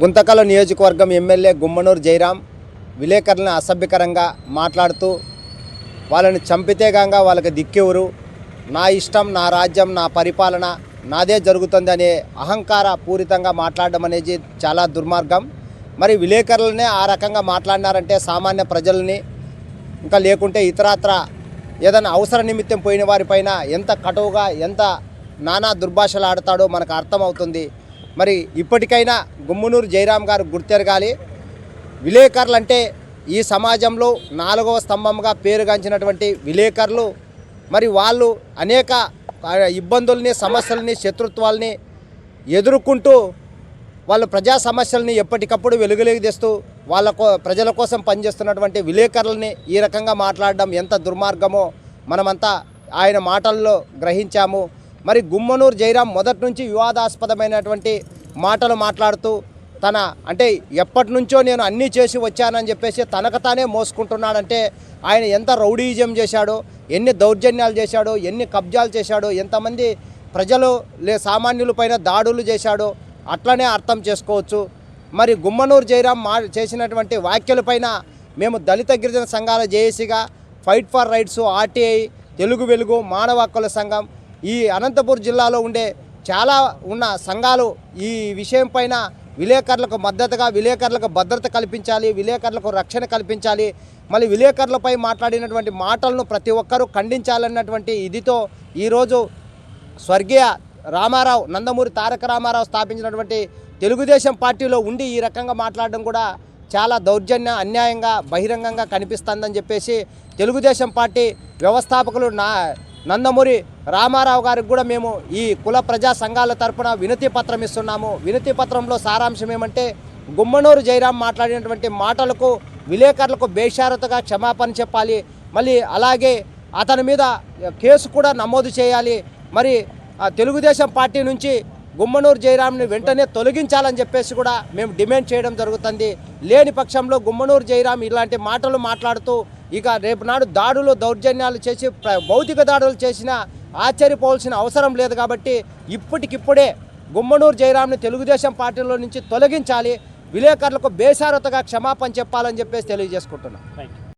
గుంతకల్ నియోజకవర్గం ఎమ్మెల్యే గుమ్మనూరు జయరాం విలేకరులను అసభ్యకరంగా మాట్లాడుతూ వాళ్ళని చంపితేగాంగా వాళ్ళకి దిక్కెవరు, నా ఇష్టం, నా రాజ్యం, నా పరిపాలన నాదే జరుగుతుందనే అహంకార పూరితంగా మాట్లాడడం అనేది చాలా దుర్మార్గం. మరి విలేకరులనే ఆ రకంగా మాట్లాడినారంటే సామాన్య ప్రజల్ని ఇంకా లేకుంటే ఇతరత్ర ఏదైనా అవసర నిమిత్తం పోయిన వారిపైన ఎంత కటువుగా ఎంత నానా దుర్భాషలు ఆడతాడో మనకు అర్థమవుతుంది. మరి ఇప్పటికైనా గుమ్మనూరు జయరాం గారు గుర్తెరగాలి. విలేకరులు అంటే ఈ సమాజంలో 4వ స్తంభంగా పేరుగాంచినటువంటి విలేకరులు మరి వాళ్ళు అనేక ఇబ్బందుల్ని, సమస్యల్ని, శత్రుత్వాల్ని ఎదుర్కొంటూ వాళ్ళు ప్రజా సమస్యల్ని ఎప్పటికప్పుడు వెలుగులోకి తెస్తూ ప్రజల కోసం పనిచేస్తున్నటువంటి విలేకరులని ఈ రకంగా మాట్లాడడం ఎంత దుర్మార్గమో మనమంతా ఆయన మాటల్లో గ్రహించాము. మరి గుమ్మనూరు జయరాం మొదటి నుంచి వివాదాస్పదమైనటువంటి మాటలు మాట్లాడుతూ అంటే ఎప్పటి నుంచో నేను అన్నీ చేసి వచ్చానని చెప్పేసి తనకు తానే మోసుకుంటున్నాడంటే ఆయన ఎంత రౌడీయిజం చేశాడో, ఎన్ని దౌర్జన్యాలు చేశాడో, ఎన్ని కబ్జాలు చేశాడో, ఎంతమంది ప్రజలు సామాన్యులపైన దాడులు చేశాడో అట్లనే అర్థం చేసుకోవచ్చు. మరి గుమ్మనూరు జయరాం చేసినటువంటి వ్యాఖ్యలపైన మేము దళిత గిరిజన సంఘాల జేఏసీగా fight for rights, RTI, Telugu Velugu, మానవ హక్కుల సంఘం, ఈ అనంతపురం జిల్లాలో ఉండే చాలా ఉన్న సంఘాలు ఈ విషయం పైన విలేకరులకు మద్దతుగా, విలేకరులకు భద్రత కల్పించాలి, విలేకరులకు రక్షణ కల్పించాలి, మళ్ళీ విలేకరులపై మాట్లాడినటువంటి మాటలను ప్రతి ఒక్కరూ ఖండించాలన్నటువంటి ఇదితో ఈరోజు స్వర్గీయ రామారావు, నందమూరి తారక రామారావు స్థాపించినటువంటి తెలుగుదేశం పార్టీలో ఉండి ఈ రకంగా మాట్లాడడం కూడా చాలా దౌర్జన్య, అన్యాయంగా, బహిరంగంగా కనిపిస్తుందని చెప్పేసి తెలుగుదేశం పార్టీ వ్యవస్థాపకులు నందమూరి రామారావు గారికి కూడా మేము ఈ కుల ప్రజా సంఘాల తరపున వినతి పత్రం ఇస్తున్నాము. వినతి పత్రంలో సారాంశం ఏమంటే గుమ్మనూరు జయరాం మాట్లాడినటువంటి మాటలకు విలేకరులకు బేషరతుగా క్షమాపణ చెప్పాలి, మళ్ళీ అలాగే అతని మీద కేసు కూడా నమోదు చేయాలి, మరి తెలుగుదేశం పార్టీ నుంచి గుమ్మనూరు జయరాంని వెంటనే తొలగించాలని చెప్పేసి కూడా మేము డిమాండ్ చేయడం జరుగుతుంది. లేని పక్షంలో గుమ్మనూరు జయరాం ఇలాంటి మాటలు మాట్లాడుతూ ఇక రేపు నాడు దాడులు, దౌర్జన్యాలు చేసి భౌతిక దాడులు చేసినా ఆశ్చర్యపోవాల్సిన అవసరం లేదు. కాబట్టి ఇప్పటికిప్పుడే గుమ్మనూరు జయరాంని తెలుగుదేశం పార్టీలో నుంచి తొలగించాలి, విలేకరులకు బేషరతుగా క్షమాపణ చెప్పాలని చెప్పేసి తెలియజేసుకుంటున్నాం.